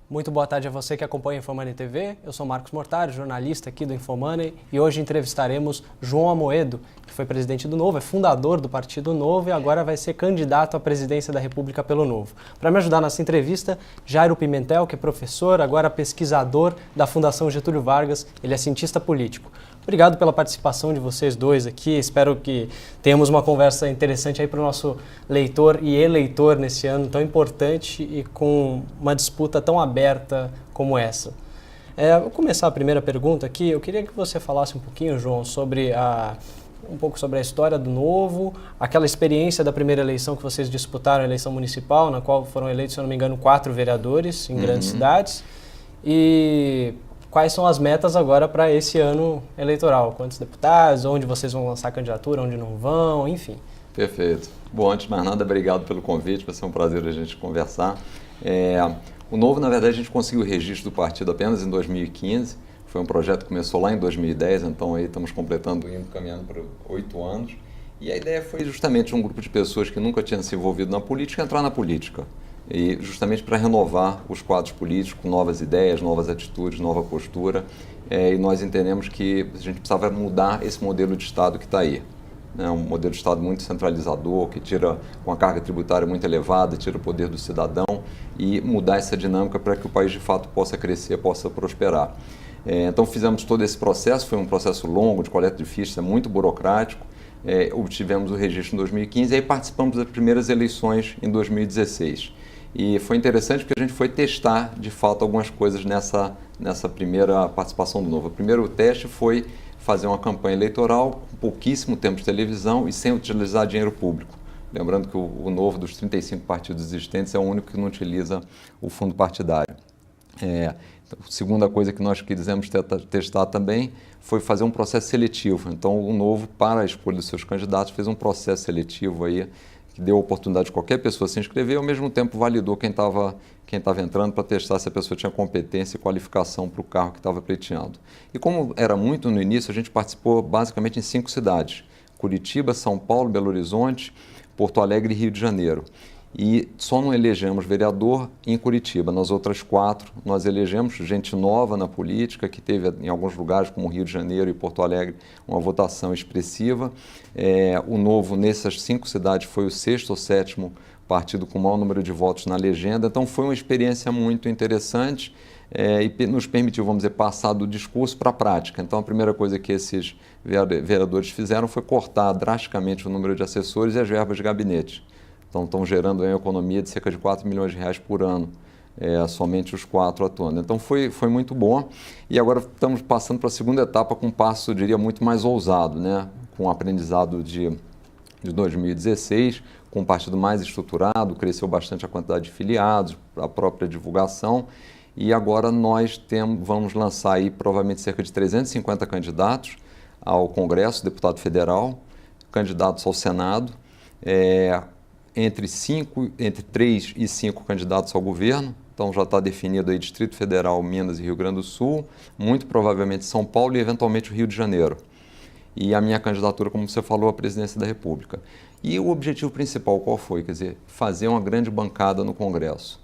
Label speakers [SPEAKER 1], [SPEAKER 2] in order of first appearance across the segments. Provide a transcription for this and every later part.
[SPEAKER 1] Muito boa tarde a você que acompanha a Infomoney TV. Eu sou Marcos Mortari, jornalista aqui do Infomoney, e hoje entrevistaremos João Amoedo, que foi presidente do Novo, é fundador do Partido Novo e agora vai ser candidato à presidência da República pelo Novo. Para me ajudar nessa entrevista, Jairo Pimentel, que é professor, agora pesquisador da Fundação Getúlio Vargas, ele é cientista político. Obrigado pela participação de vocês dois aqui, espero que tenhamos uma conversa interessante aí para o nosso leitor e eleitor nesse ano tão importante e com uma disputa tão aberta como essa. Vou começar a primeira pergunta aqui, eu queria que você falasse um pouquinho, João, sobre a história do Novo, aquela experiência da primeira eleição que vocês disputaram, a eleição municipal, na qual foram eleitos, se eu não me engano, 4 vereadores em grandes cidades, e quais são as metas agora para esse ano eleitoral? Quantos deputados, onde vocês vão lançar candidatura, onde não vão, enfim.
[SPEAKER 2] Perfeito. Bom, antes de mais nada, obrigado pelo convite, vai ser um prazer a gente conversar. O Novo, na verdade, a gente conseguiu o registro do partido apenas em 2015, foi um projeto que começou lá em 2010, então aí estamos caminhando para 8 anos, e a ideia foi justamente um grupo de pessoas que nunca tinham se envolvido na política entrar na política. E justamente para renovar os quadros políticos com novas ideias, novas atitudes, nova postura. E nós entendemos que a gente precisava mudar esse modelo de Estado que está aí. Um modelo de Estado muito centralizador, que tira com a carga tributária muito elevada, tira o poder do cidadão e mudar essa dinâmica para que o país de fato possa crescer, possa prosperar. Então fizemos todo esse processo, foi um processo longo de coleta de fichas, muito burocrático. Obtivemos o registro em 2015 e aí participamos das primeiras eleições em 2016. E foi interessante porque a gente foi testar, de fato, algumas coisas nessa primeira participação do Novo. O primeiro teste foi fazer uma campanha eleitoral com pouquíssimo tempo de televisão e sem utilizar dinheiro público. Lembrando que o Novo, dos 35 partidos existentes, é o único que não utiliza o fundo partidário. A segunda coisa que nós quisemos testar também foi fazer um processo seletivo. Então, o Novo, para a escolha dos seus candidatos, fez um processo seletivo aí, que deu a oportunidade de qualquer pessoa se inscrever e, ao mesmo tempo, validou quem estava entrando para testar se a pessoa tinha competência e qualificação para o cargo que estava pleiteando. E como era muito no início, a gente participou basicamente em 5 cidades: Curitiba, São Paulo, Belo Horizonte, Porto Alegre e Rio de Janeiro. E só não elegemos vereador em Curitiba. Nas outras 4, nós elegemos gente nova na política, que teve em alguns lugares, como Rio de Janeiro e Porto Alegre, uma votação expressiva. O Novo, nessas 5 cidades, foi o 6º ou 7º partido com o maior número de votos na legenda. Então, foi uma experiência muito interessante e nos permitiu, vamos dizer, passar do discurso para a prática. Então, a primeira coisa que esses vereadores fizeram foi cortar drasticamente o número de assessores e as verbas de gabinete. Então, estão gerando uma economia de cerca de 4 milhões de reais por ano, somente os 4 atuando. Então, foi muito bom. E agora estamos passando para a segunda etapa com um passo, eu diria, muito mais ousado, né? Com o aprendizado de 2016, com um partido mais estruturado, cresceu bastante a quantidade de filiados, a própria divulgação. E agora nós vamos lançar aí provavelmente cerca de 350 candidatos ao Congresso, deputado federal, candidatos ao Senado, entre 3 e 5 candidatos ao governo. Então já está definido aí Distrito Federal, Minas e Rio Grande do Sul, muito provavelmente São Paulo e eventualmente o Rio de Janeiro. E a minha candidatura, como você falou, à presidência da República. E o objetivo principal qual foi? Quer dizer, fazer uma grande bancada no Congresso.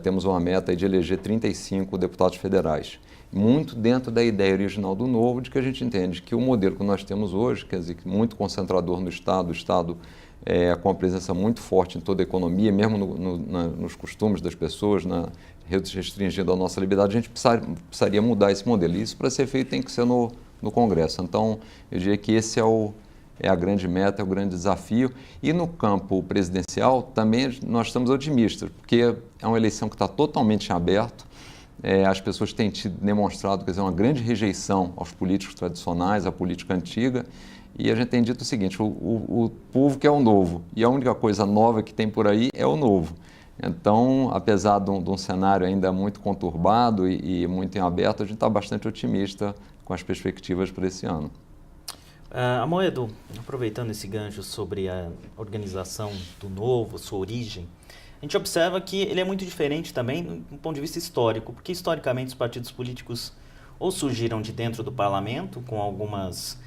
[SPEAKER 2] Temos uma meta aí de eleger 35 deputados federais. Muito dentro da ideia original do Novo, de que a gente entende que o modelo que nós temos hoje, quer dizer, muito concentrador no Estado, o Estado com uma presença muito forte em toda a economia, mesmo nos costumes das pessoas, restringindo a nossa liberdade, a gente precisaria mudar esse modelo. E isso, para ser feito, tem que ser no Congresso. Então, eu diria que esse é a grande meta, é o grande desafio. E no campo presidencial, também nós estamos otimistas, porque é uma eleição que está totalmente em aberto. As pessoas têm demonstrado, quer dizer, uma grande rejeição aos políticos tradicionais, à política antiga. E a gente tem dito o seguinte, o povo quer o novo, e a única coisa nova que tem por aí é o novo. Então, apesar de um cenário ainda muito conturbado e muito em aberto, a gente está bastante otimista com as perspectivas para esse ano.
[SPEAKER 3] Amoedo, aproveitando esse gancho sobre a organização do Novo, sua origem, a gente observa que ele é muito diferente também do ponto de vista histórico, porque historicamente os partidos políticos ou surgiram de dentro do parlamento, com algumas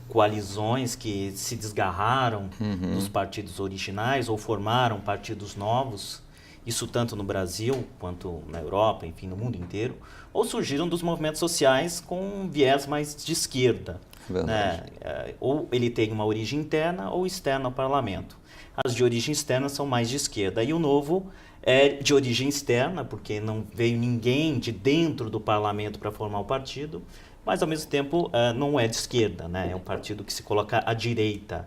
[SPEAKER 3] coalizões que se desgarraram dos partidos originais ou formaram partidos novos, isso tanto no Brasil quanto na Europa, enfim, no mundo inteiro, ou surgiram dos movimentos sociais com viés mais de esquerda. Né? Ou ele tem uma origem interna ou externa ao parlamento. As de origem externa são mais de esquerda. E o Novo é de origem externa, porque não veio ninguém de dentro do parlamento para formar o partido, mas ao mesmo tempo não é de esquerda, né? É um partido que se coloca à direita.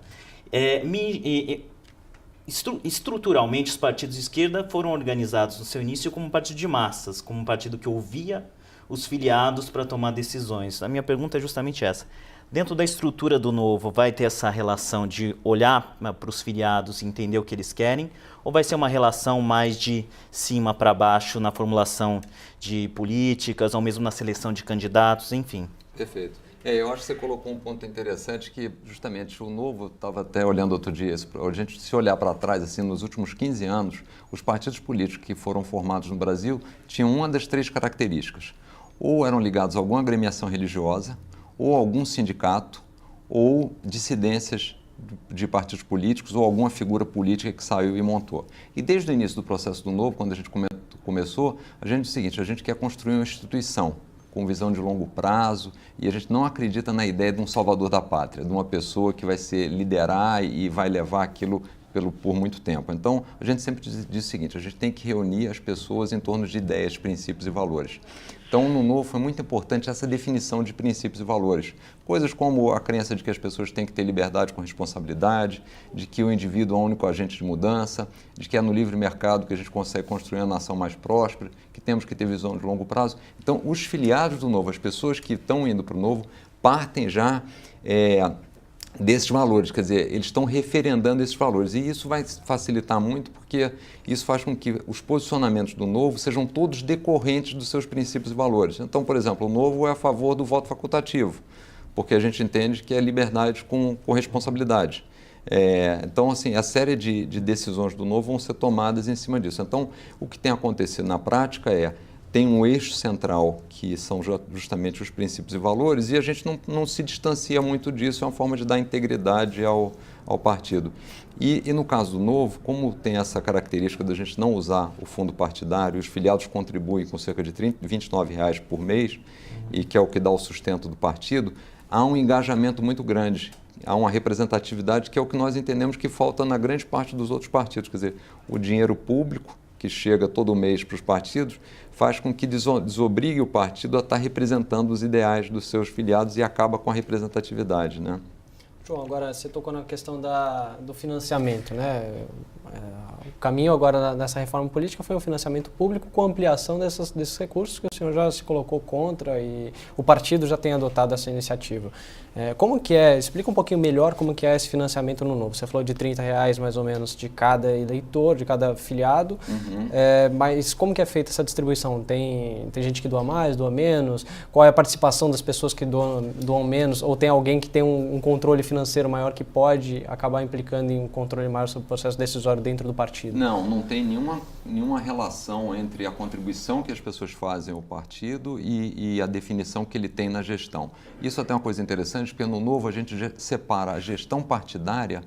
[SPEAKER 3] Estruturalmente, os partidos de esquerda foram organizados no seu início como um partido de massas, como um partido que ouvia os filiados para tomar decisões. A minha pergunta é justamente essa. Dentro da estrutura do Novo, vai ter essa relação de olhar para os filiados e entender o que eles querem? Ou vai ser uma relação mais de cima para baixo na formulação de políticas, ou mesmo na seleção de candidatos, enfim?
[SPEAKER 2] Perfeito. Eu acho que você colocou um ponto interessante que justamente o Novo, estava até olhando outro dia, a gente se olhar para trás, assim, nos últimos 15 anos, os partidos políticos que foram formados no Brasil tinham uma das 3 características. Ou eram ligados a alguma agremiação religiosa, ou algum sindicato, ou dissidências de partidos políticos, ou alguma figura política que saiu e montou. E desde o início do processo do Novo, quando a gente começou, a gente disse o seguinte: a gente quer construir uma instituição com visão de longo prazo, e a gente não acredita na ideia de um salvador da pátria, de uma pessoa que vai liderar e vai levar aquilo por muito tempo. Então, a gente sempre diz o seguinte: a gente tem que reunir as pessoas em torno de ideias, princípios e valores. Então, no Novo foi muito importante essa definição de princípios e valores. Coisas como a crença de que as pessoas têm que ter liberdade com responsabilidade, de que o indivíduo é o único agente de mudança, de que é no livre mercado que a gente consegue construir uma nação mais próspera, que temos que ter visão de longo prazo. Então, os filiados do Novo, as pessoas que estão indo para o Novo, partem já desses valores, quer dizer, eles estão referendando esses valores, e isso vai facilitar muito, porque isso faz com que os posicionamentos do Novo sejam todos decorrentes dos seus princípios e valores. Então, por exemplo, o Novo é a favor do voto facultativo, porque a gente entende que é liberdade com responsabilidade. Então, assim, a série de decisões do Novo vão ser tomadas em cima disso. Então, o que tem acontecido na prática tem um eixo central, que são justamente os princípios e valores, e a gente não se distancia muito disso, é uma forma de dar integridade ao partido. E no caso do Novo, como tem essa característica da gente não usar o fundo partidário, os filiados contribuem com cerca de R$ 29 por mês, e que é o que dá o sustento do partido, há um engajamento muito grande, há uma representatividade que é o que nós entendemos que falta na grande parte dos outros partidos, quer dizer, o dinheiro público, que chega todo mês para os partidos, faz com que desobrigue o partido a estar representando os ideais dos seus filiados e acaba com a representatividade, né?
[SPEAKER 1] João, agora você tocou na questão do financiamento, né? O caminho agora nessa reforma política foi o financiamento público com ampliação desses recursos que o senhor já se colocou contra e o partido já tem adotado essa iniciativa. Como que explica um pouquinho melhor como que é esse financiamento no Novo. Você falou de R$30 mais ou menos de cada eleitor, de cada filiado, mas como que é feita essa distribuição? Tem gente que doa mais, doa menos? Qual é a participação das pessoas que doam menos? Ou tem alguém que tem um controle financeiro maior que pode acabar implicando em um controle maior sobre o processo decisório dentro do partido?
[SPEAKER 2] Não tem nenhuma relação entre a contribuição que as pessoas fazem ao partido e a definição que ele tem na gestão. Isso até é uma coisa interessante, porque no Novo a gente separa a gestão partidária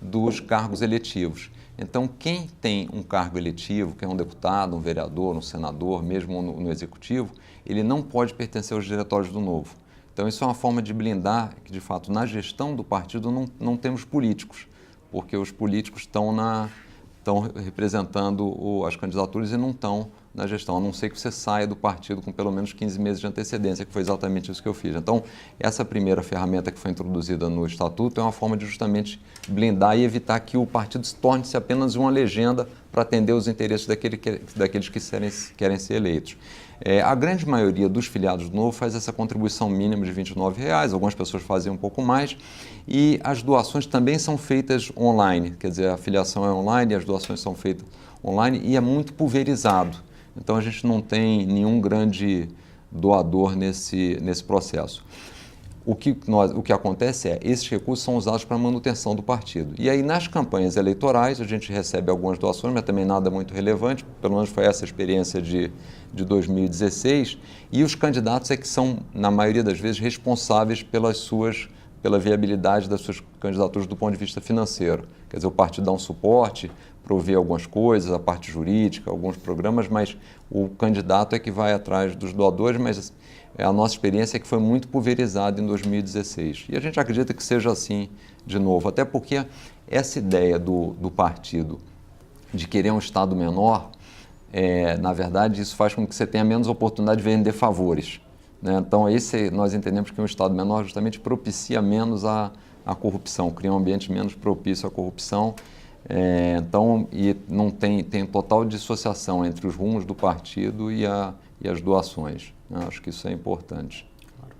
[SPEAKER 2] dos cargos eletivos. Então, quem tem um cargo eletivo, que é um deputado, um vereador, um senador, mesmo no executivo, ele não pode pertencer aos diretórios do Novo. Então, isso é uma forma de blindar que, de fato, na gestão do partido não temos políticos, porque os políticos estão representando as candidaturas e não estão na gestão, a não ser que você saia do partido com pelo menos 15 meses de antecedência, que foi exatamente isso que eu fiz. Então, essa primeira ferramenta que foi introduzida no Estatuto é uma forma de justamente blindar e evitar que o partido se torne-se apenas uma legenda para atender os interesses daqueles que querem ser eleitos. A grande maioria dos filiados do Novo faz essa contribuição mínima de R$29, algumas pessoas fazem um pouco mais, e as doações também são feitas online, quer dizer, a filiação é online, as doações são feitas online e é muito pulverizado. Então, a gente não tem nenhum grande doador nesse processo. O que acontece esses recursos são usados para a manutenção do partido. E aí, nas campanhas eleitorais, a gente recebe algumas doações, mas também nada muito relevante, pelo menos foi essa a experiência de 2016, e os candidatos que são, na maioria das vezes, responsáveis pelas suas pela viabilidade das suas candidaturas do ponto de vista financeiro. Quer dizer, o partido dá um suporte, prover algumas coisas, a parte jurídica, alguns programas, mas o candidato é que vai atrás dos doadores, mas a nossa experiência é que foi muito pulverizado em 2016. E a gente acredita que seja assim de novo, até porque essa ideia do partido de querer um Estado menor, na verdade, isso faz com que você tenha menos oportunidade de vender favores, né? Então, nós entendemos que um Estado menor justamente propicia menos a corrupção, cria um ambiente menos propício à corrupção. E não tem total dissociação entre os rumos do partido e as doações, né? Acho que isso é importante.
[SPEAKER 3] Claro.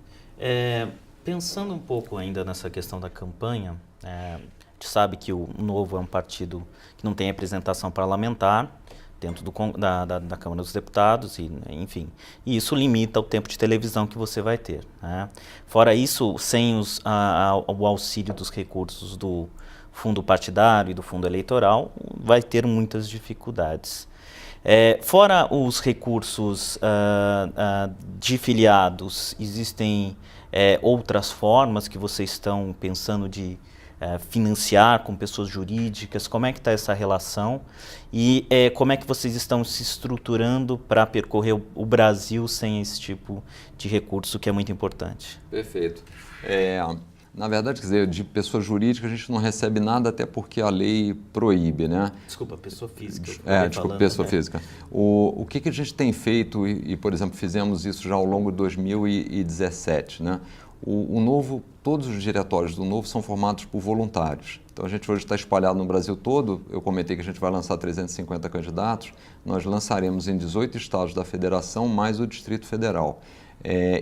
[SPEAKER 3] Pensando um pouco ainda nessa questão da campanha, a gente sabe que o Novo é um partido que não tem representação parlamentar dentro da Câmara dos Deputados, enfim. E isso limita o tempo de televisão que você vai ter, né? Fora isso, sem o auxílio dos recursos do fundo partidário e do fundo eleitoral, vai ter muitas dificuldades. Fora os recursos de filiados, existem outras formas que vocês estão pensando de financiar com pessoas jurídicas? Como é que está essa relação? E como é que vocês estão se estruturando para percorrer o Brasil sem esse tipo de recurso que é muito importante?
[SPEAKER 2] Perfeito. Na verdade, quer dizer, de pessoa jurídica a gente não recebe nada, até porque a lei proíbe, né?
[SPEAKER 3] Desculpa, pessoa física.
[SPEAKER 2] Desculpa, pessoa física. O que a gente tem feito, por exemplo, fizemos isso já ao longo de 2017, né? O Novo, todos os diretórios do Novo são formados por voluntários. Então, a gente hoje está espalhado no Brasil todo. Eu comentei que a gente vai lançar 350 candidatos. Nós lançaremos em 18 estados da federação, mais o Distrito Federal.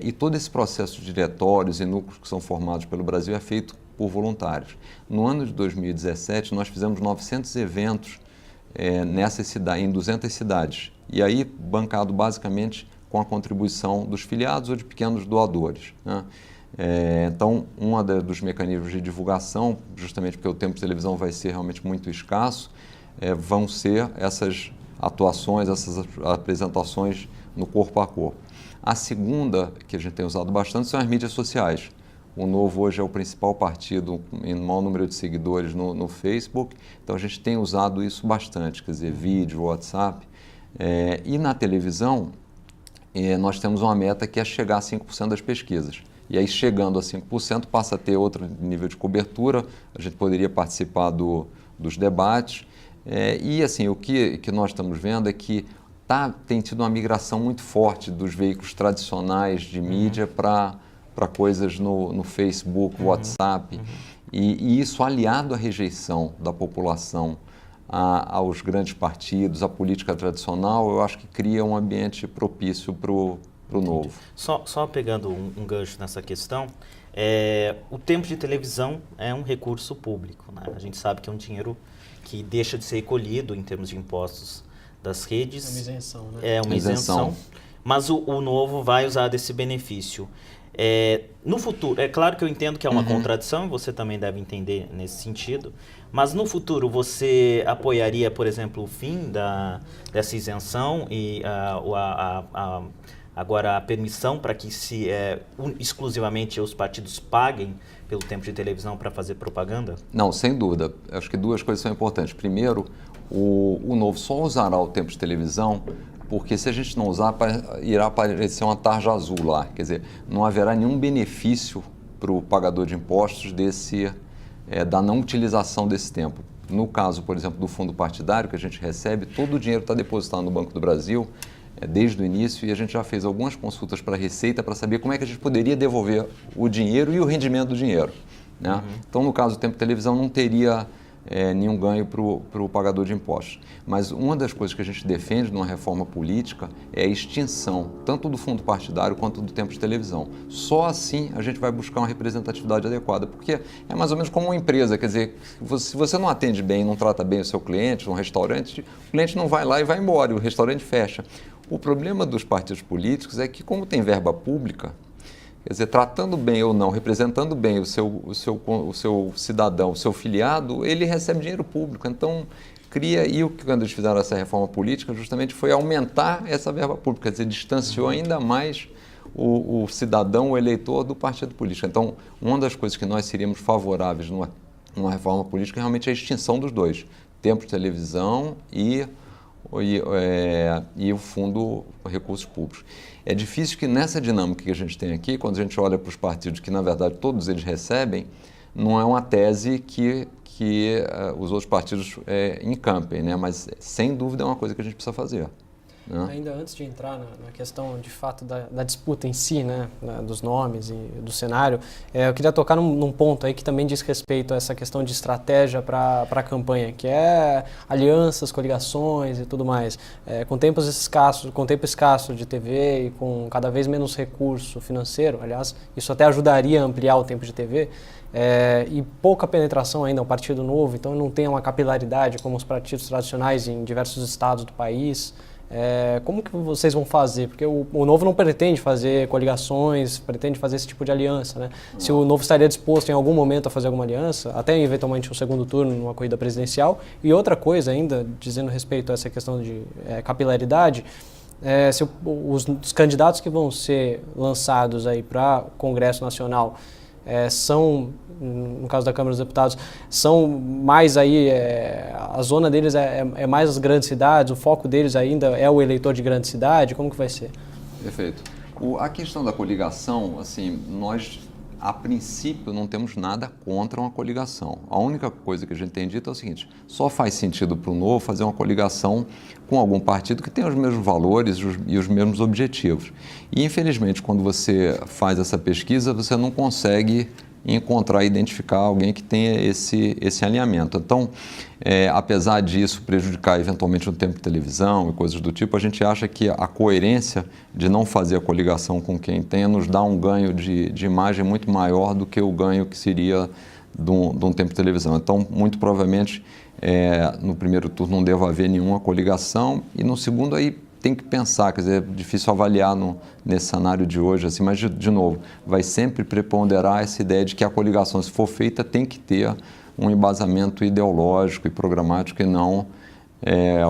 [SPEAKER 2] E todo esse processo de diretórios e núcleos que são formados pelo Brasil é feito por voluntários. No ano de 2017, nós fizemos 900 eventos em 200 cidades. E aí, bancado basicamente com a contribuição dos filiados ou de pequenos doadores, né? Então, dos mecanismos de divulgação, justamente porque o tempo de televisão vai ser realmente muito escasso, vão ser essas atuações, essas apresentações no corpo a corpo. A segunda, que a gente tem usado bastante, são as mídias sociais. O Novo hoje é o principal partido em maior número de seguidores no Facebook, então a gente tem usado isso bastante, quer dizer, vídeo, WhatsApp. E na televisão, nós temos uma meta que é chegar a 5% das pesquisas. E aí, chegando a 5%, passa a ter outro nível de cobertura, a gente poderia participar dos debates. E assim, o que nós estamos vendo é que tem tido uma migração muito forte dos veículos tradicionais de mídia para coisas no Facebook, WhatsApp. E isso, aliado à rejeição da população aos grandes partidos, à política tradicional, eu acho que cria um ambiente propício para o Novo.
[SPEAKER 3] Só pegando um gancho nessa questão, o tempo de televisão é um recurso público, né? A gente sabe que é um dinheiro que deixa de ser recolhido em termos de impostos das redes.
[SPEAKER 1] É uma isenção, né?
[SPEAKER 3] É uma isenção. Mas o Novo vai usar desse benefício. No futuro, é claro que eu entendo que é uma contradição, e você também deve entender nesse sentido, mas no futuro você apoiaria, por exemplo, o fim dessa isenção e agora a permissão para que exclusivamente os partidos paguem pelo tempo de televisão para fazer propaganda?
[SPEAKER 2] Não, sem dúvida. Acho que duas coisas são importantes. Primeiro, o Novo só usará o tempo de televisão porque se a gente não usar, irá aparecer uma tarja azul lá. Quer dizer, não haverá nenhum benefício para o pagador de impostos da não utilização desse tempo. No caso, por exemplo, do fundo partidário que a gente recebe, todo o dinheiro está depositado no Banco do Brasil desde o início, e a gente já fez algumas consultas para a Receita para saber como é que a gente poderia devolver o dinheiro e o rendimento do dinheiro, né? Então, no caso do tempo de televisão, não teria nenhum ganho para o pagador de impostos. Mas uma das coisas que a gente defende numa reforma política é a extinção tanto do fundo partidário quanto do tempo de televisão. Só assim a gente vai buscar uma representatividade adequada, porque é mais ou menos como uma empresa, quer dizer, se você não atende bem, não trata bem o seu cliente, um restaurante, o cliente não vai lá e vai embora, e o restaurante fecha. O problema dos partidos políticos é que, como tem verba pública, quer dizer, tratando bem ou não, representando bem o seu cidadão, o seu filiado, ele recebe dinheiro público. Então, quando eles fizeram essa reforma política, justamente foi aumentar essa verba pública, quer dizer, distanciou ainda mais o cidadão, o eleitor do partido político. Então, uma das coisas que nós seríamos favoráveis numa reforma política é realmente a extinção dos dois, tempo de televisão e o Fundo Recursos Públicos. É difícil que nessa dinâmica que a gente tem aqui, quando a gente olha para os partidos que, na verdade, todos eles recebem, não é uma tese que os outros partidos encampem, né? Mas, sem dúvida, é uma coisa que a gente precisa fazer. Né?
[SPEAKER 1] Ainda antes de entrar na questão, de fato, da disputa em si, né, dos nomes e do cenário, eu queria tocar num ponto aí que também diz respeito a essa questão de estratégia para a campanha, que é alianças, coligações e tudo mais. Com tempo escasso de TV e com cada vez menos recurso financeiro, aliás, isso até ajudaria a ampliar o tempo de TV, e pouca penetração ainda, um partido novo, então não tem uma capilaridade como os partidos tradicionais em diversos estados do país. Como que vocês vão fazer? Porque o Novo não pretende fazer coligações, pretende fazer esse tipo de aliança, né? Se o Novo estaria disposto em algum momento a fazer alguma aliança, até eventualmente um segundo turno numa corrida presidencial. E outra coisa ainda, dizendo respeito a essa questão de capilaridade, se os candidatos que vão ser lançados aí para o Congresso Nacional são, no caso da Câmara dos Deputados, são mais aí, a zona deles é mais as grandes cidades, o foco deles ainda é o eleitor de grande cidade, como que vai ser?
[SPEAKER 2] Perfeito. A questão da coligação, assim, nós, a princípio, não temos nada contra uma coligação. A única coisa que a gente tem dito é o seguinte, só faz sentido para o Novo fazer uma coligação com algum partido que tenha os mesmos valores e os mesmos objetivos. E, infelizmente, quando você faz essa pesquisa, você não consegue encontrar e identificar alguém que tenha esse alinhamento. Então, apesar disso prejudicar eventualmente o tempo de televisão e coisas do tipo, a gente acha que a coerência de não fazer a coligação com quem tem nos dá um ganho de imagem muito maior do que o ganho que seria de um tempo de televisão. Então, muito provavelmente, no primeiro turno não deva haver nenhuma coligação e no segundo aí tem que pensar, quer dizer, é difícil avaliar nesse cenário de hoje, assim, mas, de novo, vai sempre preponderar essa ideia de que a coligação, se for feita, tem que ter um embasamento ideológico e programático e não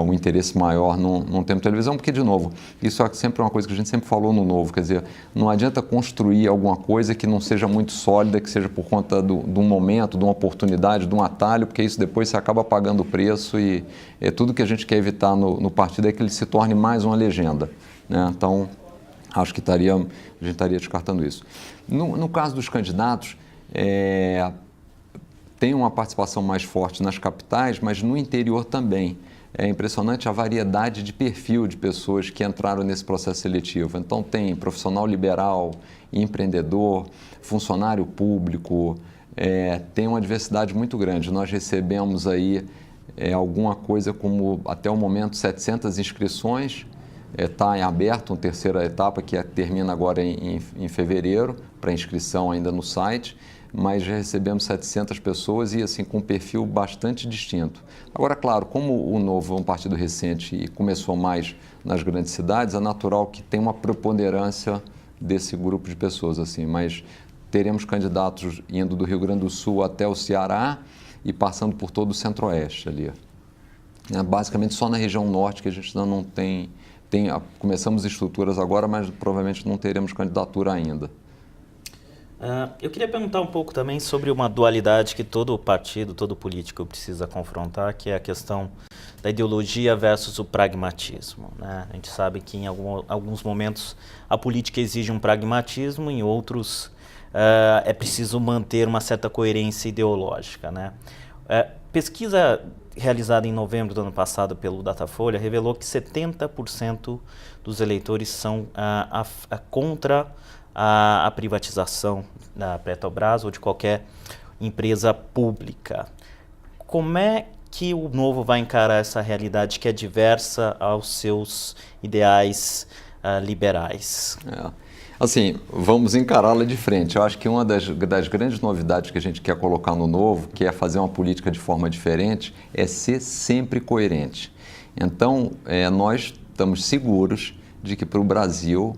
[SPEAKER 2] um interesse maior num tempo de televisão, porque, de novo, isso é sempre uma coisa que a gente sempre falou no Novo, quer dizer, não adianta construir alguma coisa que não seja muito sólida, que seja por conta de um momento, de uma oportunidade, de um atalho, porque isso depois você acaba pagando o preço e tudo que a gente quer evitar no partido é que ele se torne mais uma legenda, né? Então, acho que a gente estaria descartando isso. No caso dos candidatos, tem uma participação mais forte nas capitais, mas no interior também. É impressionante a variedade de perfil de pessoas que entraram nesse processo seletivo. Então, tem profissional liberal, empreendedor, funcionário público, tem uma diversidade muito grande. Nós recebemos aí alguma coisa como, até o momento, 700 inscrições. Está em aberto uma terceira etapa que termina agora em fevereiro, para inscrição ainda no site. Mas já recebemos 700 pessoas e assim com um perfil bastante distinto. Agora, claro, como o Novo é um partido recente e começou mais nas grandes cidades, é natural que tenha uma preponderância desse grupo de pessoas, assim, mas teremos candidatos indo do Rio Grande do Sul até o Ceará e passando por todo o Centro-Oeste ali. Basicamente só na região norte que a gente ainda não tem, começamos estruturas agora, mas provavelmente não teremos candidatura ainda.
[SPEAKER 3] Eu queria perguntar um pouco também sobre uma dualidade que todo partido, todo político precisa confrontar, que é a questão da ideologia versus o pragmatismo, né? A gente sabe que em alguns momentos a política exige um pragmatismo, em outros é preciso manter uma certa coerência ideológica, né? Pesquisa realizada em novembro do ano passado pelo Datafolha revelou que 70% dos eleitores são contra a privatização da Petrobras ou de qualquer empresa pública. Como é que o Novo vai encarar essa realidade que é diversa aos seus ideais liberais?
[SPEAKER 2] Assim, vamos encará-la de frente. Eu acho que uma das grandes novidades que a gente quer colocar no Novo, que é fazer uma política de forma diferente, é ser sempre coerente. Então, nós estamos seguros de que para o Brasil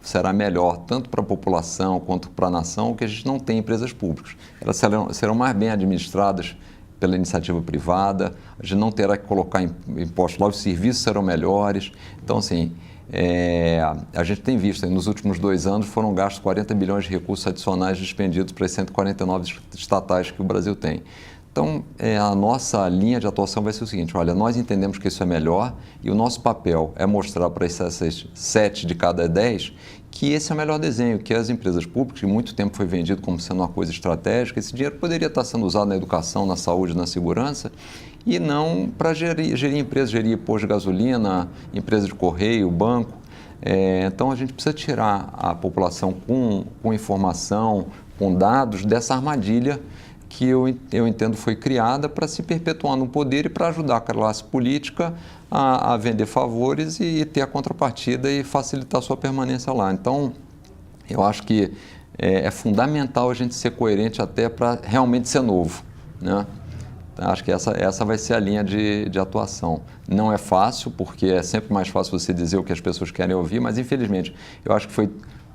[SPEAKER 2] será melhor, tanto para a população quanto para a nação, que a gente não tem empresas públicas. Elas serão mais bem administradas pela iniciativa privada, a gente não terá que colocar impostos lá, os serviços serão melhores. Então, assim, a gente tem visto, nos últimos 2 anos foram gastos 40 bilhões de recursos adicionais dispendidos para as 149 estatais que o Brasil tem. Então, a nossa linha de atuação vai ser o seguinte, olha, nós entendemos que isso é melhor e o nosso papel é mostrar para essas 7 de cada 10 que esse é o melhor desenho, que as empresas públicas, que muito tempo foi vendido como sendo uma coisa estratégica, esse dinheiro poderia estar sendo usado na educação, na saúde, na segurança, e não para gerir empresas, gerir posto de gasolina, empresa de correio, banco. Então, a gente precisa tirar a população com informação, com dados dessa armadilha que eu entendo foi criada para se perpetuar no poder e para ajudar a classe política a vender favores e ter a contrapartida e facilitar a sua permanência lá. Então, eu acho que é fundamental a gente ser coerente até para realmente ser novo, né? Acho que essa vai ser a linha de atuação. Não é fácil, porque é sempre mais fácil você dizer o que as pessoas querem ouvir, mas infelizmente eu acho que foi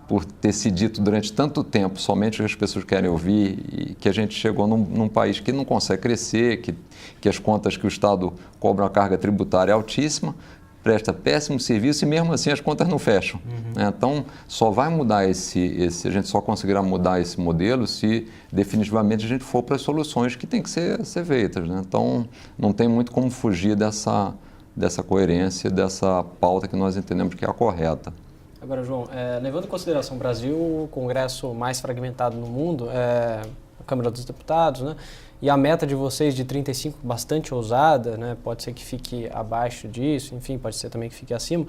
[SPEAKER 2] por ter se dito durante tanto tempo somente o que as pessoas querem ouvir e que a gente chegou num país que não consegue crescer, que as contas que o Estado cobra uma carga tributária altíssima, presta péssimo serviço e mesmo assim as contas não fecham. Então, só vai mudar a gente só conseguirá mudar esse modelo se definitivamente a gente for para as soluções que têm que ser feitas, né? Então, não tem muito como fugir dessa coerência, dessa pauta que nós entendemos que é a correta.
[SPEAKER 1] Agora, João, levando em consideração o Brasil, o Congresso mais fragmentado no mundo, a Câmara dos Deputados, né? E a meta de vocês de 35 bastante ousada, né? Pode ser que fique abaixo disso, enfim, pode ser também que fique acima,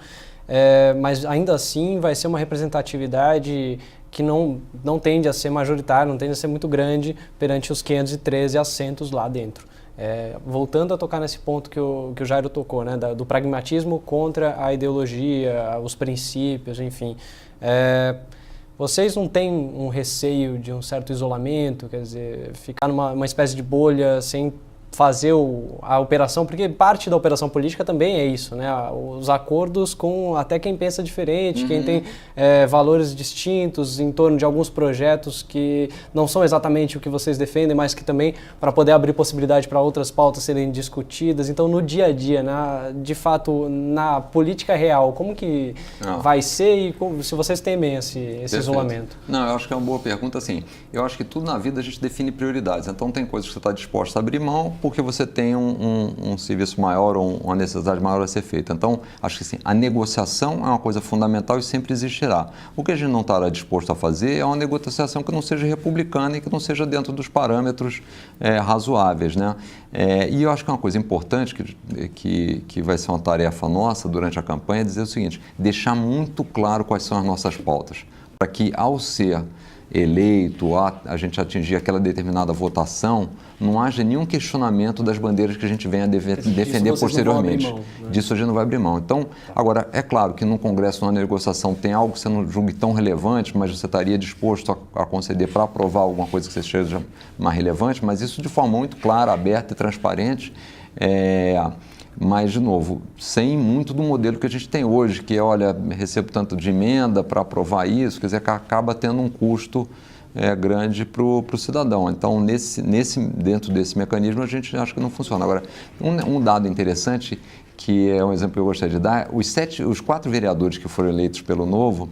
[SPEAKER 1] mas ainda assim vai ser uma representatividade que não tende a ser majoritária, não tende a ser muito grande perante os 513 assentos lá dentro. Voltando a tocar nesse ponto que o Jairo tocou, né, do pragmatismo contra a ideologia, os princípios, enfim. Vocês não têm um receio de um certo isolamento, quer dizer, ficar numa espécie de bolha sem fazer a operação, porque parte da operação política também é isso, né? Os acordos com até quem pensa diferente, quem tem valores distintos em torno de alguns projetos que não são exatamente o que vocês defendem, mas que também para poder abrir possibilidade para outras pautas serem discutidas. Então, no dia a dia, de fato, na política real, como que vai ser e se vocês temem esse isolamento?
[SPEAKER 2] Não, eu acho que é uma boa pergunta, assim. Eu acho que tudo na vida a gente define prioridades. Então, tem coisas que você está disposto a abrir mão porque você tem um serviço maior ou uma necessidade maior a ser feita. Então, acho que assim, a negociação é uma coisa fundamental e sempre existirá. O que a gente não estará disposto a fazer é uma negociação que não seja republicana e que não seja dentro dos parâmetros razoáveis, né? E eu acho que é uma coisa importante que vai ser uma tarefa nossa durante a campanha, é dizer o seguinte, deixar muito claro quais são as nossas pautas, para que ao ser eleito, a gente atingir aquela determinada votação, não haja nenhum questionamento das bandeiras que a gente venha defender posteriormente. Mão, né? Disso a gente não vai abrir mão. Então, agora, é claro que num congresso, numa negociação, tem algo que você não julgue tão relevante, mas você estaria disposto a conceder para aprovar alguma coisa que você seja mais relevante, mas isso de forma muito clara, aberta e transparente, mas, de novo, sem muito do modelo que a gente tem hoje, que é, olha, recebo tanto de emenda para aprovar isso, quer dizer, que acaba tendo um custo grande para o cidadão. Então, dentro desse mecanismo, a gente acha que não funciona. Agora, um dado interessante, que é um exemplo que eu gostaria de dar, os 4 vereadores que foram eleitos pelo Novo,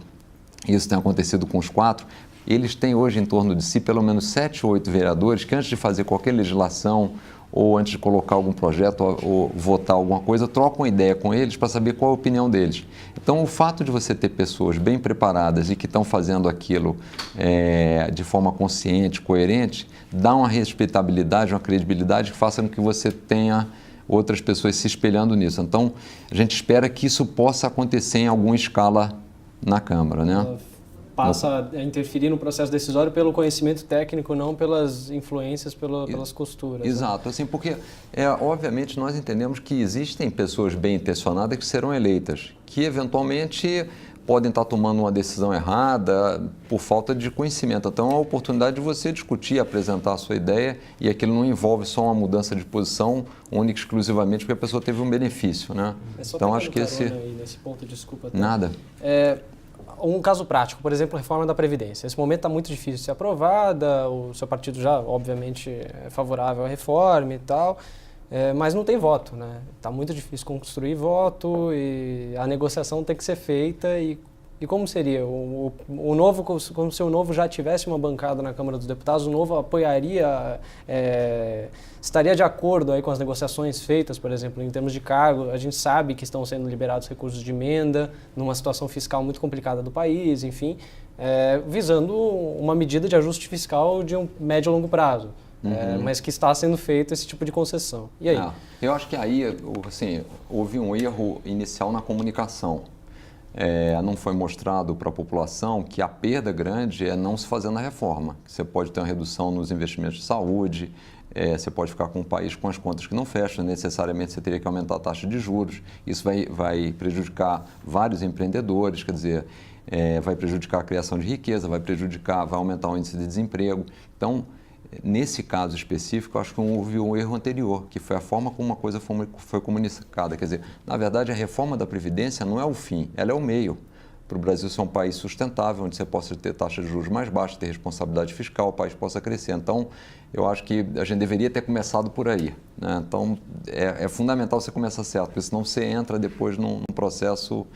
[SPEAKER 2] isso tem acontecido com os 4, eles têm hoje em torno de si pelo menos 7 ou 8 vereadores que, antes de fazer qualquer legislação ou antes de colocar algum projeto ou votar alguma coisa, trocam ideia com eles para saber qual a opinião deles. Então, o fato de você ter pessoas bem preparadas e que estão fazendo aquilo de forma consciente, coerente, dá uma respeitabilidade, uma credibilidade que faça com que você tenha outras pessoas se espelhando nisso. Então, a gente espera que isso possa acontecer em alguma escala na Câmara, né?
[SPEAKER 1] Passa a interferir no processo decisório pelo conhecimento técnico, não pelas influências, pelas costuras.
[SPEAKER 2] Exato, né? Assim, porque obviamente nós entendemos que existem pessoas bem intencionadas que serão eleitas, que eventualmente podem estar tomando uma decisão errada por falta de conhecimento. Então é uma oportunidade de você discutir, apresentar a sua ideia, e aquilo não envolve só uma mudança de posição única e exclusivamente porque a pessoa teve um benefício, né?
[SPEAKER 1] Então acho que nesse ponto, desculpa.
[SPEAKER 2] Nada.
[SPEAKER 1] Um caso prático, por exemplo, a reforma da Previdência. Nesse momento está muito difícil de ser aprovada, o seu partido já, obviamente, é favorável à reforma e tal. mas não tem voto, né? Está muito difícil construir voto e a negociação tem que ser feita. E como seria? O Novo, como se o Novo já tivesse uma bancada na Câmara dos Deputados, o Novo apoiaria, estaria de acordo aí com as negociações feitas, por exemplo, em termos de cargo. A gente sabe que estão sendo liberados recursos de emenda numa situação fiscal muito complicada do país, enfim, visando uma medida de ajuste fiscal de um médio e longo prazo. Mas que está sendo feito esse tipo de concessão. E aí?
[SPEAKER 2] Eu acho que aí, assim, houve um erro inicial na comunicação. Não foi mostrado para a população que a perda grande é não se fazendo a reforma. Você pode ter uma redução nos investimentos de saúde, você pode ficar com um país com as contas que não fecham, necessariamente você teria que aumentar a taxa de juros. Isso vai prejudicar vários empreendedores, quer dizer, vai prejudicar a criação de riqueza, vai aumentar o índice de desemprego. Então, nesse caso específico, eu acho que houve um erro anterior, que foi a forma como uma coisa foi comunicada. Quer dizer, na verdade, a reforma da Previdência não é o fim, ela é o meio. Para o Brasil ser um país sustentável, onde você possa ter taxas de juros mais baixas, ter responsabilidade fiscal, o país possa crescer. Então, eu acho que a gente deveria ter começado por aí, né? Então, é fundamental você começar certo, porque senão você entra depois num processo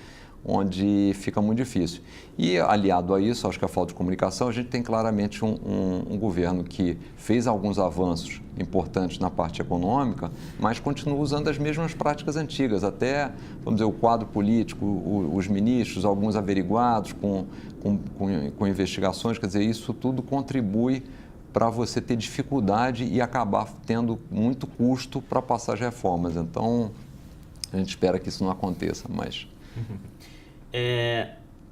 [SPEAKER 2] onde fica muito difícil. E, aliado a isso, acho que a falta de comunicação, a gente tem claramente um governo que fez alguns avanços importantes na parte econômica, mas continua usando as mesmas práticas antigas, até, vamos dizer, o quadro político, os ministros, alguns averiguados com investigações, quer dizer, isso tudo contribui para você ter dificuldade e acabar tendo muito custo para passar as reformas. Então, a gente espera que isso não aconteça, mas...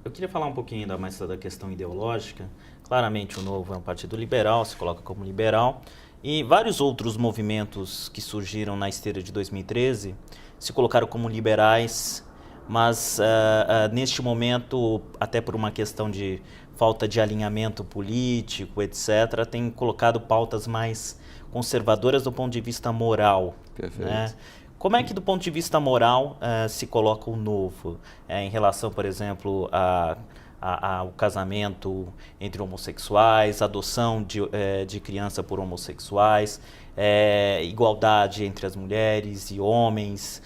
[SPEAKER 3] Eu queria falar um pouquinho ainda mais da questão ideológica. Claramente o Novo é um partido liberal, se coloca como liberal, e vários outros movimentos que surgiram na esteira de 2013 se colocaram como liberais, mas neste momento, até por uma questão de falta de alinhamento político, etc., tem colocado pautas mais conservadoras do ponto de vista moral.
[SPEAKER 2] Perfeito.
[SPEAKER 3] Né? Como é que, do ponto de vista moral, se coloca o Novo em relação, por exemplo, ao casamento entre homossexuais, adoção de criança por homossexuais, igualdade entre as mulheres e homens?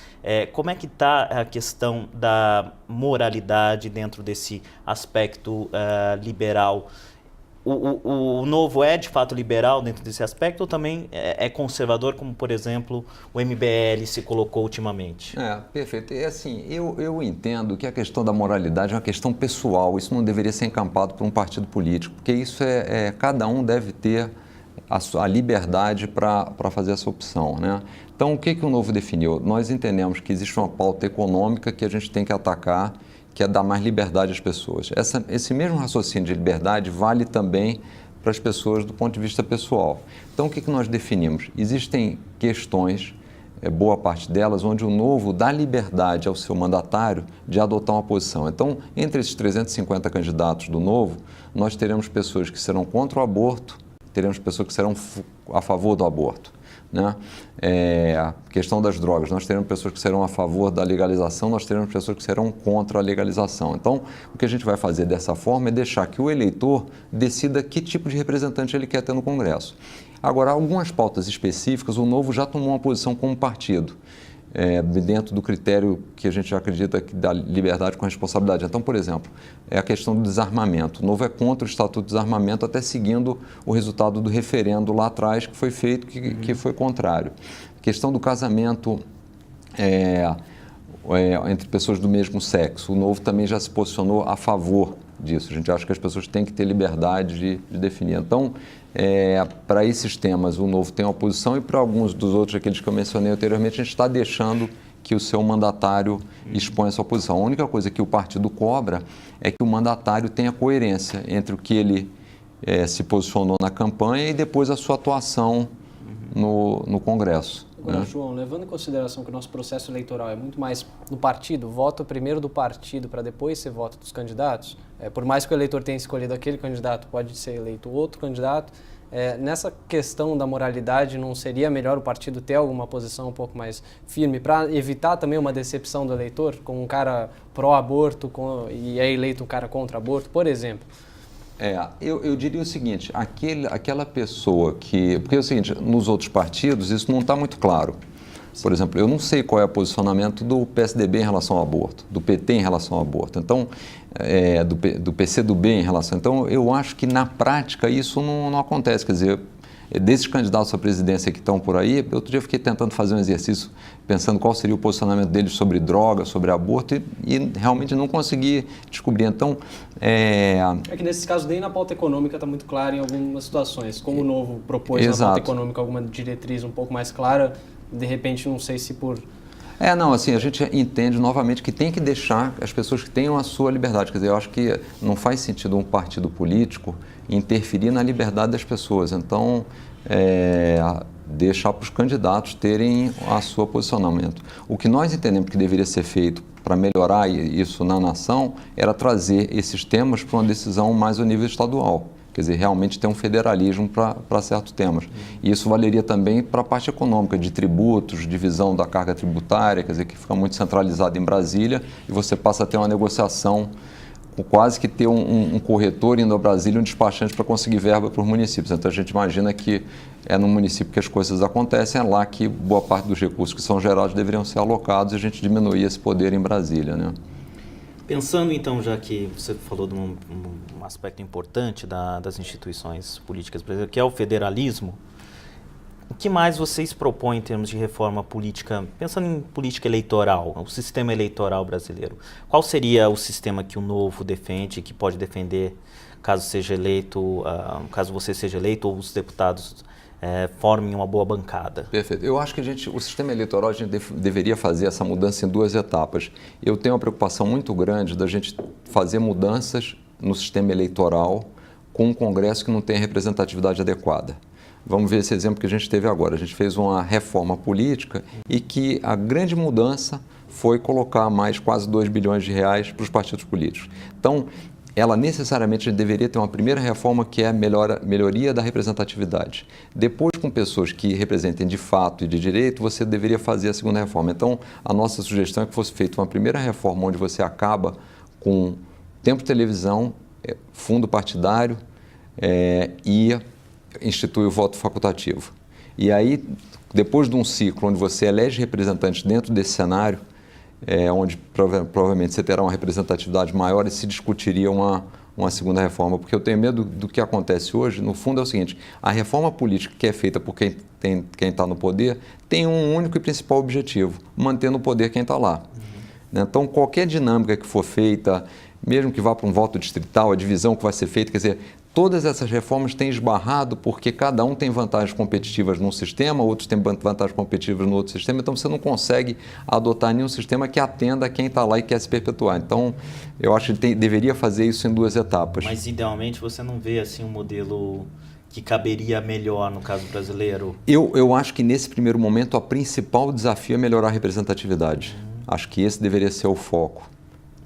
[SPEAKER 3] Como é que está a questão da moralidade dentro desse aspecto liberal? O Novo é de fato liberal dentro desse aspecto ou também é conservador, como por exemplo o MBL se colocou ultimamente?
[SPEAKER 2] Perfeito. Assim, eu entendo que a questão da moralidade é uma questão pessoal, isso não deveria ser encampado por um partido político, porque isso cada um deve ter a liberdade para fazer essa opção, né? Então, o que o Novo definiu? Nós entendemos que existe uma pauta econômica que a gente tem que atacar, que é dar mais liberdade às pessoas. Esse mesmo raciocínio de liberdade vale também para as pessoas do ponto de vista pessoal. Então, o que nós definimos? Existem questões, boa parte delas, onde o Novo dá liberdade ao seu mandatário de adotar uma posição. Então, entre esses 350 candidatos do Novo, nós teremos pessoas que serão contra o aborto, teremos pessoas que serão a favor do aborto, né? A questão das drogas, nós teremos pessoas que serão a favor da legalização, nós teremos pessoas que serão contra a legalização. Então, o que a gente vai fazer dessa forma é deixar que o eleitor decida que tipo de representante ele quer ter no Congresso. Agora, algumas pautas específicas, o Novo já tomou uma posição como partido, dentro do critério que a gente já acredita que dá liberdade com responsabilidade. Então, por exemplo, a questão do desarmamento. O Novo é contra o Estatuto de Desarmamento, até seguindo o resultado do referendo lá atrás que foi feito, que foi contrário. A questão do casamento entre pessoas do mesmo sexo. O Novo também já se posicionou a favor disso. A gente acha que as pessoas têm que ter liberdade de definir. Então, para esses temas, o Novo tem uma posição e para alguns dos outros, aqueles que eu mencionei anteriormente, a gente está deixando que o seu mandatário exponha a sua posição. A única coisa que o partido cobra é que o mandatário tenha coerência entre o que ele se posicionou na campanha e depois a sua atuação no Congresso.
[SPEAKER 1] Agora, João, levando em consideração que o nosso processo eleitoral é muito mais do partido, voto primeiro do partido para depois ser voto dos candidatos, por mais que o eleitor tenha escolhido aquele candidato, pode ser eleito outro candidato, nessa questão da moralidade, não seria melhor o partido ter alguma posição um pouco mais firme para evitar também uma decepção do eleitor, com um cara pró-aborto e é eleito um cara contra aborto, por exemplo?
[SPEAKER 2] Eu diria o seguinte, aquela pessoa que... Porque é o seguinte, nos outros partidos isso não está muito claro. Por exemplo, eu não sei qual é o posicionamento do PSDB em relação ao aborto, do PT em relação ao aborto, então, do PCdoB em relação... Então, eu acho que na prática isso não acontece, quer dizer, desses candidatos à presidência que estão por aí, outro dia eu fiquei tentando fazer um exercício pensando qual seria o posicionamento deles sobre droga, sobre aborto e realmente não consegui descobrir. Então,
[SPEAKER 1] É que nesses casos nem na pauta econômica está muito claro em algumas situações. Como o Novo propôs na pauta econômica alguma diretriz um pouco mais clara, de repente não sei se por...
[SPEAKER 2] Assim, a gente entende novamente que tem que deixar as pessoas que tenham a sua liberdade. Quer dizer, eu acho que não faz sentido um partido político interferir na liberdade das pessoas. Então, deixar para os candidatos terem a seu posicionamento. O que nós entendemos que deveria ser feito para melhorar isso na nação era trazer esses temas para uma decisão mais ao nível estadual. Quer dizer, realmente ter um federalismo para certos temas. E isso valeria também para a parte econômica, de tributos, divisão da carga tributária, quer dizer, que fica muito centralizado em Brasília e você passa a ter uma negociação, quase que ter um corretor indo a Brasília, um despachante para conseguir verba para os municípios. Então a gente imagina que é no município que as coisas acontecem, é lá que boa parte dos recursos que são gerados deveriam ser alocados e a gente diminuir esse poder em Brasília, né?
[SPEAKER 3] Pensando então, já que você falou de um aspecto importante das instituições políticas brasileiras, que é o federalismo, o que mais vocês propõem em termos de reforma política, pensando em política eleitoral, o sistema eleitoral brasileiro? Qual seria o sistema que o Novo defende, que pode defender caso seja eleito, caso você seja eleito ou os deputados formem uma boa bancada?
[SPEAKER 2] Perfeito. Eu acho que o sistema eleitoral, a gente deveria fazer essa mudança em 2 etapas. Eu tenho uma preocupação muito grande da gente fazer mudanças no sistema eleitoral com um Congresso que não tem representatividade adequada. Vamos ver esse exemplo que a gente teve agora. A gente fez uma reforma política e que a grande mudança foi colocar mais quase 2 bilhões de reais para os partidos políticos. Então, ela necessariamente deveria ter uma primeira reforma que é a melhoria da representatividade. Depois, com pessoas que representem de fato e de direito, você deveria fazer a segunda reforma. Então, a nossa sugestão é que fosse feita uma primeira reforma onde você acaba com tempo de televisão, fundo partidário e institui o voto facultativo. E aí, depois de um ciclo onde você elege representantes dentro desse cenário, onde provavelmente você terá uma representatividade maior e se discutiria uma segunda reforma, porque eu tenho medo do que acontece hoje. No fundo é o seguinte, a reforma política que é feita por quem está no poder tem um único e principal objetivo, manter no poder quem está lá. Então, qualquer dinâmica que for feita, mesmo que vá para um voto distrital, a divisão que vai ser feita, quer dizer, todas essas reformas têm esbarrado porque cada um tem vantagens competitivas num sistema, outros têm vantagens competitivas no outro sistema, então você não consegue adotar nenhum sistema que atenda a quem está lá e quer se perpetuar. Então, eu acho que deveria fazer isso em 2 etapas.
[SPEAKER 3] Mas, idealmente, você não vê assim um modelo que caberia melhor no caso brasileiro?
[SPEAKER 2] Eu acho que, nesse primeiro momento, o principal desafio é melhorar a representatividade. Acho que esse deveria ser o foco.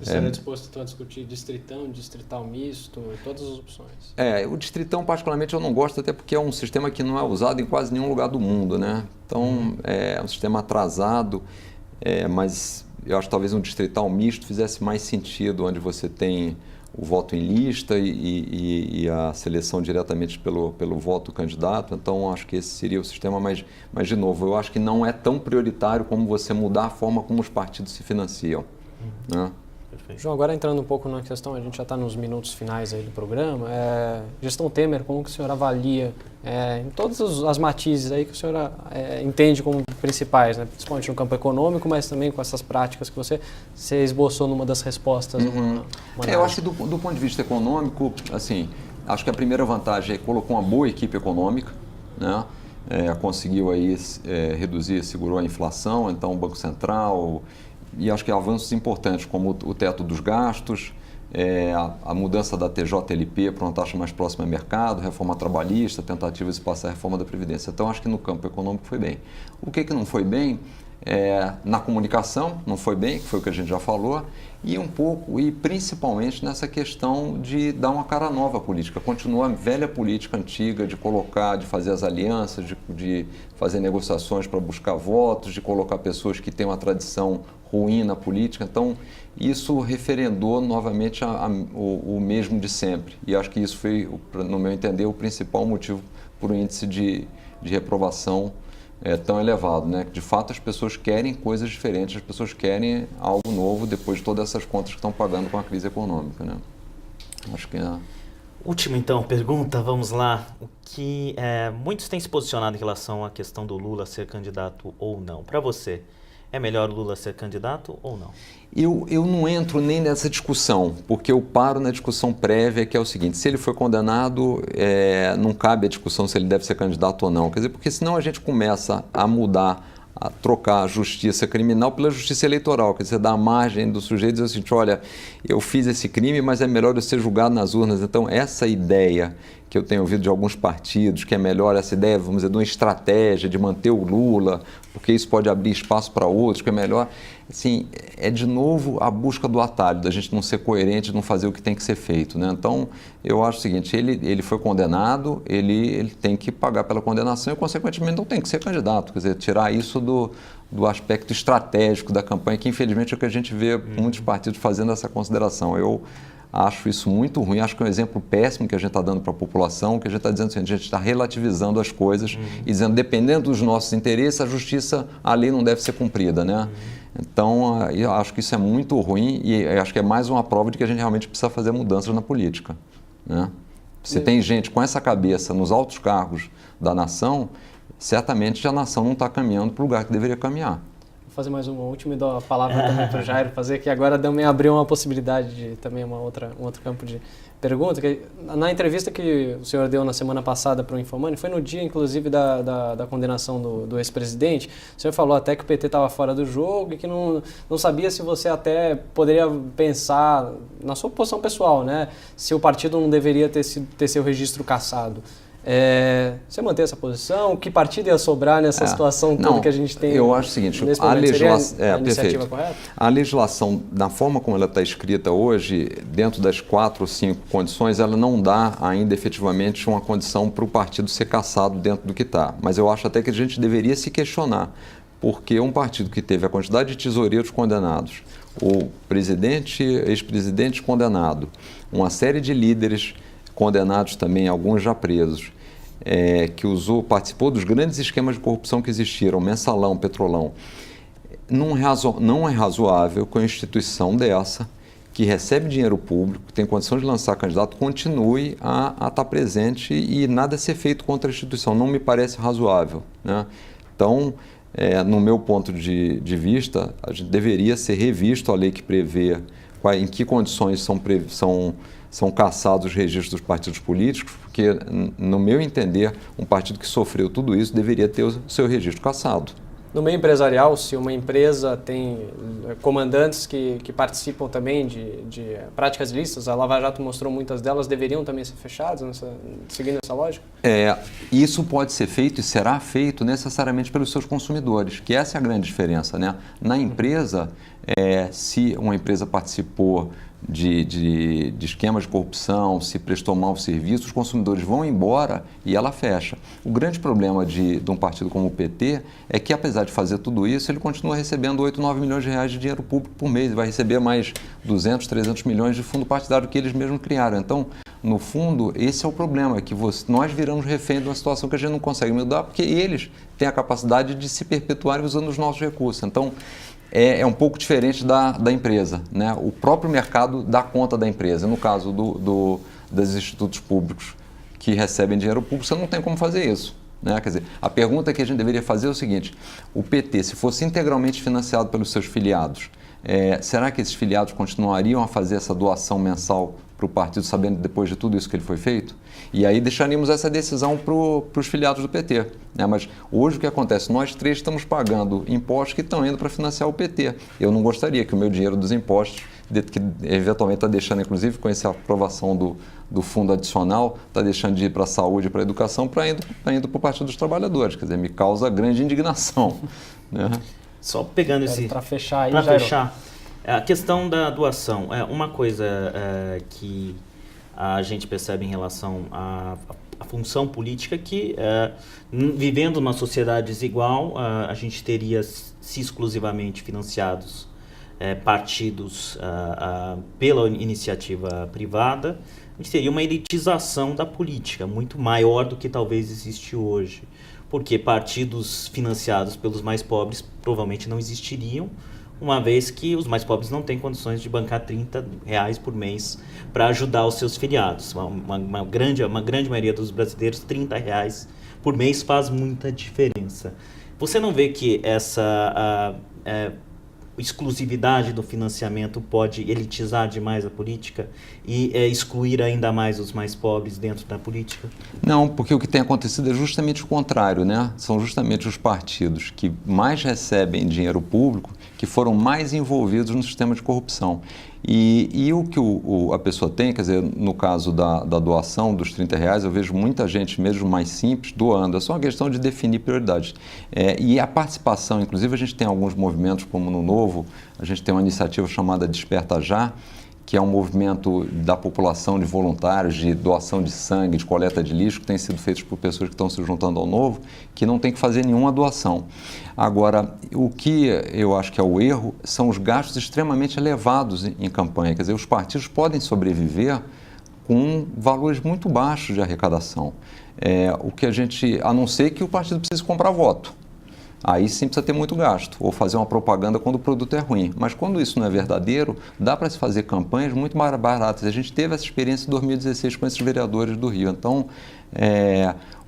[SPEAKER 1] Você estaria disposto então, a discutir distritão, distrital misto, todas as opções?
[SPEAKER 2] O distritão, particularmente, eu não gosto, até porque é um sistema que não é usado em quase nenhum lugar do mundo, né? Então, é um sistema atrasado, mas eu acho que talvez um distrital misto fizesse mais sentido, onde você tem o voto em lista e a seleção diretamente pelo voto do candidato. Então, acho que esse seria o sistema, mas, de novo, eu acho que não é tão prioritário como você mudar a forma como os partidos se financiam, né?
[SPEAKER 1] Perfeito. João, agora entrando um pouco na questão, a gente já está nos minutos finais aí do programa, gestão Temer, como que o senhor avalia, em todas as matizes aí que o senhor entende como principais, né? Principalmente no campo econômico, mas também com essas práticas que você esboçou numa das respostas.
[SPEAKER 2] Eu acho que do ponto de vista econômico, assim, acho que a primeira vantagem é que colocou uma boa equipe econômica, né? Conseguiu aí reduzir, segurou a inflação, então o Banco Central... E acho que avanços importantes, como o teto dos gastos, a mudança da TJLP para uma taxa mais próxima ao mercado, reforma trabalhista, tentativas de passar a reforma da Previdência. Então, acho que no campo econômico foi bem. O que não foi bem? Na comunicação, não foi bem, que foi o que a gente já falou, e principalmente nessa questão de dar uma cara nova à política, continuar a velha política antiga de colocar, de fazer as alianças, de fazer negociações para buscar votos, de colocar pessoas que têm uma tradição ruim na política. Então, isso referendou novamente o mesmo de sempre. E acho que isso foi, no meu entender, o principal motivo para o índice de reprovação tão elevado, né? De fato, as pessoas querem coisas diferentes, as pessoas querem algo novo depois de todas essas contas que estão pagando com a crise econômica, né? Acho que
[SPEAKER 3] Última, então, pergunta, vamos lá. O que muitos têm se posicionado em relação à questão do Lula ser candidato ou não. Para você, é melhor o Lula ser candidato ou não?
[SPEAKER 2] Eu não entro nem nessa discussão, porque eu paro na discussão prévia, que é o seguinte: se ele foi condenado, não cabe a discussão se ele deve ser candidato ou não. Quer dizer, porque senão a gente começa a mudar, a trocar a justiça criminal pela justiça eleitoral. Quer dizer, dar a margem do sujeito e dizer assim, olha, eu fiz esse crime, mas é melhor eu ser julgado nas urnas. Então, essa ideia que eu tenho ouvido de alguns partidos, que é melhor essa ideia, vamos dizer, de uma estratégia de manter o Lula, porque isso pode abrir espaço para outros, que é melhor, assim, é de novo a busca do atalho, da gente não ser coerente, não fazer o que tem que ser feito, né? Então, eu acho o seguinte, ele foi condenado, ele tem que pagar pela condenação e, consequentemente, não tem que ser candidato, quer dizer, tirar isso do aspecto estratégico da campanha, que infelizmente é o que a gente vê muitos partidos fazendo essa consideração. Eu acho isso muito ruim, acho que é um exemplo péssimo que a gente está dando para a população, que a gente está dizendo assim, a gente está relativizando as coisas e dizendo, dependendo dos nossos interesses, a justiça, a lei não deve ser cumprida, né? Então, eu acho que isso é muito ruim e acho que é mais uma prova de que a gente realmente precisa fazer mudanças na política, né? Se tem gente com essa cabeça nos altos cargos da nação, certamente a nação não está caminhando para o lugar que deveria caminhar.
[SPEAKER 1] Fazer mais uma última e dou a palavra também para o Jairo fazer, que agora também abriu uma possibilidade de também um outro campo de pergunta. Que, na entrevista que o senhor deu na semana passada para o Infomani, foi no dia, inclusive, da condenação do ex-presidente, o senhor falou até que o PT estava fora do jogo e que não sabia se você até poderia pensar, na sua posição pessoal, né, se o partido não deveria ter seu registro cassado. Você mantém essa posição? Que partido ia sobrar nessa situação toda que a gente tem?
[SPEAKER 2] Eu acho o seguinte,
[SPEAKER 1] a legislação, a iniciativa correta?
[SPEAKER 2] A legislação, na forma como ela está escrita hoje, dentro das 4 ou 5 condições, ela não dá ainda efetivamente uma condição para o partido ser cassado dentro do que está. Mas eu acho até que a gente deveria se questionar, porque um partido que teve a quantidade de tesoureiros condenados, o presidente, ex-presidente condenado, uma série de líderes condenados também, alguns já presos, que participou dos grandes esquemas de corrupção que existiram, Mensalão, Petrolão. Não é razoável que uma instituição dessa, que recebe dinheiro público, tem condição de lançar candidato, continue a estar presente e nada ser feito contra a instituição. Não me parece razoável, né? Então, no meu ponto de vista, a gente deveria ser revisto a lei que prevê em que condições são cassados os registros dos partidos políticos, porque, no meu entender, um partido que sofreu tudo isso deveria ter o seu registro cassado.
[SPEAKER 1] No meio empresarial, se uma empresa tem comandantes que participam também de práticas ilícitas, a Lava Jato mostrou muitas delas, deveriam também ser fechadas, seguindo essa lógica?
[SPEAKER 2] Isso pode ser feito e será feito necessariamente pelos seus consumidores, que essa é a grande diferença, né? Na empresa, se uma empresa participou de esquemas de corrupção, se prestou mau serviço, os consumidores vão embora e ela fecha. O grande problema de um partido como o PT é que, apesar de fazer tudo isso, ele continua recebendo 8, 9 milhões de reais de dinheiro público por mês, vai receber mais 200, 300 milhões de fundo partidário que eles mesmos criaram. Então, no fundo, esse é o problema, é que nós viramos refém de uma situação que a gente não consegue mudar, porque eles têm a capacidade de se perpetuar usando os nossos recursos. Então, é um pouco diferente da empresa, né? O próprio mercado dá conta da empresa. No caso dos institutos públicos que recebem dinheiro público, você não tem como fazer isso, né? Quer dizer, a pergunta que a gente deveria fazer é o seguinte: o PT, se fosse integralmente financiado pelos seus filiados, será que esses filiados continuariam a fazer essa doação mensal para o partido, sabendo depois de tudo isso que ele foi feito? E aí deixaríamos essa decisão para os filiados do PT, né? Mas hoje o que acontece? Nós três estamos pagando impostos que estão indo para financiar o PT. Eu não gostaria que o meu dinheiro dos impostos, que eventualmente está deixando, inclusive com essa aprovação do fundo adicional, está deixando de ir para a saúde e para a educação, para indo para o Partido dos Trabalhadores. Quer dizer, me causa grande indignação, né?
[SPEAKER 3] Só pegando
[SPEAKER 1] para fechar aí,
[SPEAKER 3] para fechar, a questão da doação é uma coisa que a gente percebe em relação à função política, que vivendo numa sociedade desigual, a gente teria, se exclusivamente financiados partidos pela iniciativa privada, a gente teria uma elitização da política muito maior do que talvez existe hoje. porque partidos financiados pelos mais pobres provavelmente não existiriam, uma vez que os mais pobres não têm condições de bancar R$30 por mês para ajudar os seus filiados. Uma grande maioria dos brasileiros, R$30 por mês faz muita diferença. Você não vê que essa exclusividade do financiamento pode elitizar demais a política e excluir ainda mais os mais pobres dentro da política?
[SPEAKER 2] Não, porque o que tem acontecido é justamente o contrário, né? São justamente os partidos que mais recebem dinheiro público que foram mais envolvidos no sistema de corrupção. E o que a pessoa tem, quer dizer, no caso da doação dos R$30, eu vejo muita gente, mesmo mais simples, doando. É só uma questão de definir prioridades. E a participação, inclusive a gente tem alguns movimentos, como no Novo, a gente tem uma iniciativa chamada Desperta Já, que é um movimento da população de voluntários, de doação de sangue, de coleta de lixo, que tem sido feito por pessoas que estão se juntando ao Novo, que não tem que fazer nenhuma doação. Agora, o que eu acho que é o erro são os gastos extremamente elevados em campanha. Quer dizer, os partidos podem sobreviver com valores muito baixos de arrecadação. O que a não ser que o partido precise comprar voto. Aí sim precisa ter muito gasto, ou fazer uma propaganda quando o produto é ruim. Mas quando isso não é verdadeiro, dá para se fazer campanhas muito mais baratas. A gente teve essa experiência em 2016 com esses vereadores do Rio. Então,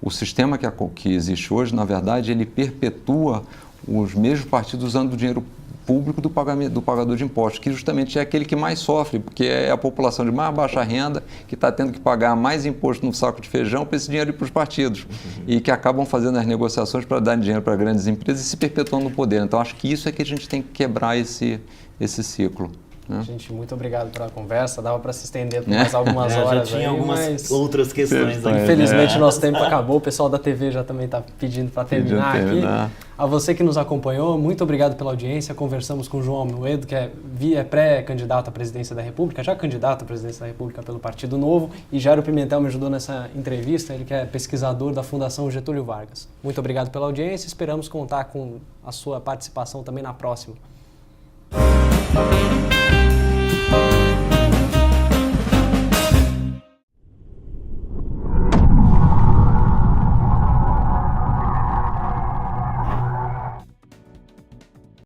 [SPEAKER 2] o sistema que existe hoje, na verdade, ele perpetua os mesmos partidos usando o dinheiro público do pagador de impostos, que justamente é aquele que mais sofre, porque é a população de mais baixa renda que está tendo que pagar mais imposto no saco de feijão para esse dinheiro ir para os partidos, e que acabam fazendo as negociações para dar dinheiro para grandes empresas e se perpetuando no poder. Então, acho que isso é que a gente tem que quebrar esse ciclo.
[SPEAKER 1] Gente, muito obrigado pela conversa. Dava para se estender por mais algumas horas.
[SPEAKER 3] Já tinha algumas outras questões.
[SPEAKER 1] Infelizmente, nosso tempo acabou. O pessoal da TV já também está pedindo para terminar aqui. A você que nos acompanhou, muito obrigado pela audiência. Conversamos com o João Amoedo, que é pré-candidato à presidência da República, já candidato à presidência da República pelo Partido Novo. E Jairo Pimentel me ajudou nessa entrevista, ele que é pesquisador da Fundação Getúlio Vargas. Muito obrigado pela audiência. Esperamos contar com a sua participação também na próxima.